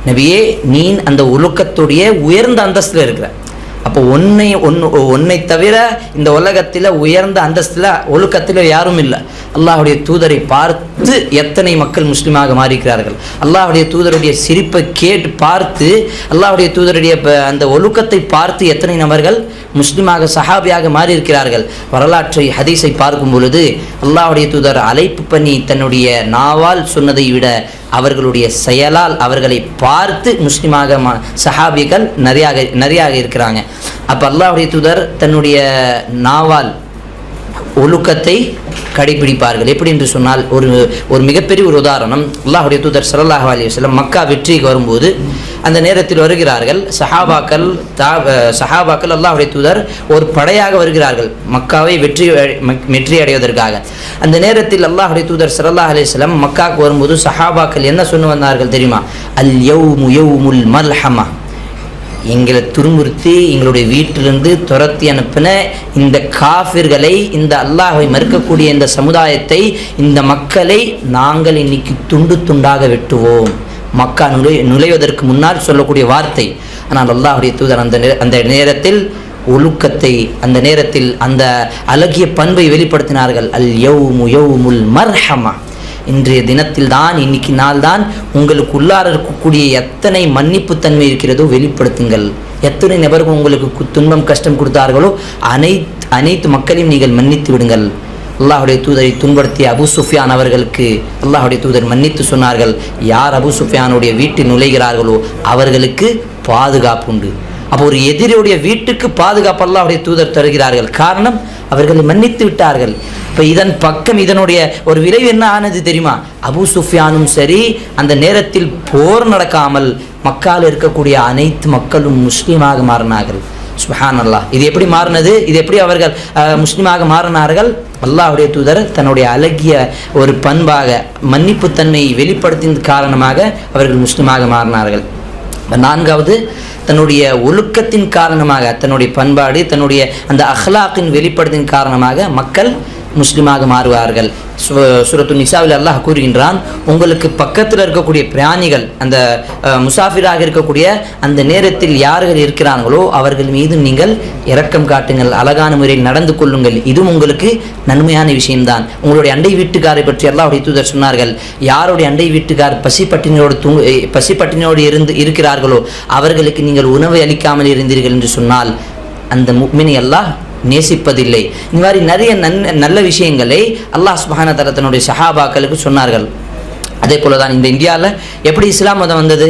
நபியே, நீ அந்த ஒழுக்கத்துடைய உயர்ந்த அந்தஸ்தில் இருக்கிற. அப்போ ஒன்னை தவிர இந்த உலகத்தில் உயர்ந்த அந்தஸ்தில் ஒழுக்கத்தில் யாரும் இல்லை. அல்லாஹுடைய தூதரை பார்த்து எத்தனை மக்கள் முஸ்லீமாக மாறிக்கிறார்கள். அல்லாஹுடைய தூதருடைய சிரிப்பை கேட்டு பார்த்து, அல்லாஹுடைய தூதருடைய அந்த ஒழுக்கத்தை பார்த்து எத்தனை நபர்கள் முஸ்லீமாக சஹாபியாக மாறியிருக்கிறார்கள். வரலாற்றை ஹதீஸை பார்க்கும் பொழுது அல்லாஹுடைய தூதர் அழைப்பு பண்ணி தன்னுடைய நாவால் சொன்னதை விட அவர்களுடைய செயலால் அவர்களை பார்த்து முஸ்லீமாக சஹாபிகள் நிறையாக இருக்கிறாங்க. அப்போ அல்லாஹுடைய தூதர் தன்னுடைய நாவால் ஒழுக்கத்தை கடைபிடிப்பார்கள். எப்படி என்று சொன்னால், ஒரு மிகப்பெரிய ஒரு உதாரணம். அல்லாஹுடைய தூதர் ஸல்லல்லாஹு அலைஹி வஸல்லம் மக்கா வெற்றிக்கு வரும்போது அந்த நேரத்தில் வருகிறார்கள் சஹாபாக்கள். அல்லாஹுடைய தூதர் ஒரு படையாக வருகிறார்கள் மக்காவை வெற்றி அடைவதற்காக. அந்த நேரத்தில் அல்லாஹுடைய தூதர் ஸல்லல்லாஹு அலைஹி வஸல்லம் மக்காவுக்கு வரும்போது சஹாபாக்கள் என்ன சொன்னு வந்தார்கள் தெரியுமா? அல் யௌமு யௌமுல் மல்ஹமா, எங்களை துருமுறுத்தி எங்களுடைய வீட்டிலிருந்து துரத்தி அனுப்பின இந்த காஃபிர்களை, இந்த அல்லாஹை மறுக்கக்கூடிய இந்த சமுதாயத்தை, இந்த மக்களை நாங்கள் இன்னைக்கு துண்டு துண்டாக வெட்டுவோம். மக்கா நுழைவதற்கு முன்னால் சொல்லக்கூடிய வார்த்தை. ஆனால் அல்லாஹுடைய தூதர் அந்த நேரத்தில் ஒழுக்கத்தை, அந்த நேரத்தில் அந்த அழகிய பண்பை வெளிப்படுத்தினார்கள். அல் யௌமு யௌமுல் மர்ஹமா, இன்றைய தினத்தில் தான், இன்னைக்கு நாள் தான் உங்களுக்கு உள்ளார இருக்கக்கூடிய எத்தனை மன்னிப்பு தன்மை இருக்கிறதோ வெளிப்படுத்துங்கள். எத்தனை நபர்கள் உங்களுக்கு துன்பம் கஷ்டம் கொடுத்தார்களோ அனைத்து மக்களையும் நீங்கள் மன்னித்து விடுங்கள். அல்லாஹுடைய தூதரை துன்படுத்திய அபு சுஃபியான் அவர்களுக்கு அல்லாஹுடைய தூதர் மன்னித்து சொன்னார்கள், யார் அபு சுஃபியானுடைய வீட்டில் நுழைகிறார்களோ அவர்களுக்கு பாதுகாப்பு உண்டு. அப்போ ஒரு எதிரியுடைய வீட்டுக்கு பாதுகாப்பு அல்லாஹுடைய தூதர் தருகிறார்கள். காரணம், அவர்களை மன்னித்து விட்டார்கள். இப்போ இதனுடைய ஒரு விளைவு என்ன ஆனது தெரியுமா? அபு சுஃபியானும் சரி, அந்த நேரத்தில் போர் நடக்காமல் மக்கால் இருக்கக்கூடிய அனைத்து மக்களும் முஸ்லீமாக மாறினார்கள். சுப்ஹானல்லாஹ். இது எப்படி மாறினது? இது எப்படி அவர்கள் முஸ்லீமாக மாறினார்கள்? அல்லாஹுடைய தூதர் தன்னுடைய அழகிய ஒரு பண்பாக மன்னிப்புத்தன்மையை வெளிப்படுத்தின் காரணமாக அவர்கள் முஸ்லீமாக மாறினார்கள். நான்காவது, தன்னுடைய ஒழுக்கத்தின் காரணமாக, தன்னுடைய பண்பாடு, தன்னுடைய அந்த அஹ்லாக்கின் வெளிப்படுத்தின் காரணமாக மக்கள் முஸ்லீமாக மாறுவார்கள். சூரத்து நிசாவில் அல்லாஹ் கூறுகின்றான், உங்களுக்கு பக்கத்தில் இருக்கக்கூடிய பிராணிகள், அந்த முசாஃபிராக இருக்கக்கூடிய அந்த நேரத்தில் யார்கள் இருக்கிறார்களோ அவர்கள் மீது நீங்கள் இரக்கம் காட்டுங்கள், அழகான முறையில் நடந்து கொள்ளுங்கள், இதுவும் உங்களுக்கு நன்மையான விஷயம்தான். உங்களுடைய அண்டை வீட்டுக்காரை பற்றி அல்லாஹ்வுடைய தூதர் சொன்னார்கள், யாருடைய அண்டை வீட்டுக்கார் பசிப்பட்டினியோடு இருக்கிறார்களோ அவர்களுக்கு நீங்கள் உணவை அளிக்காமல் இருந்தீர்கள் என்று சொன்னால் அந்த முஃமினை அல்லாஹ் நேசிப்பதில்லை. இந்த மாதிரி நிறைய நல்ல விஷயங்களை அல்லாஹ் சுப்ஹானஹு வ தஆலா தன்னுடைய சஹாபாக்களுக்கு சொன்னார்கள். அதே போல தான் இந்த இந்தியாவில் எப்படி இஸ்லாம் மதம் வந்தது?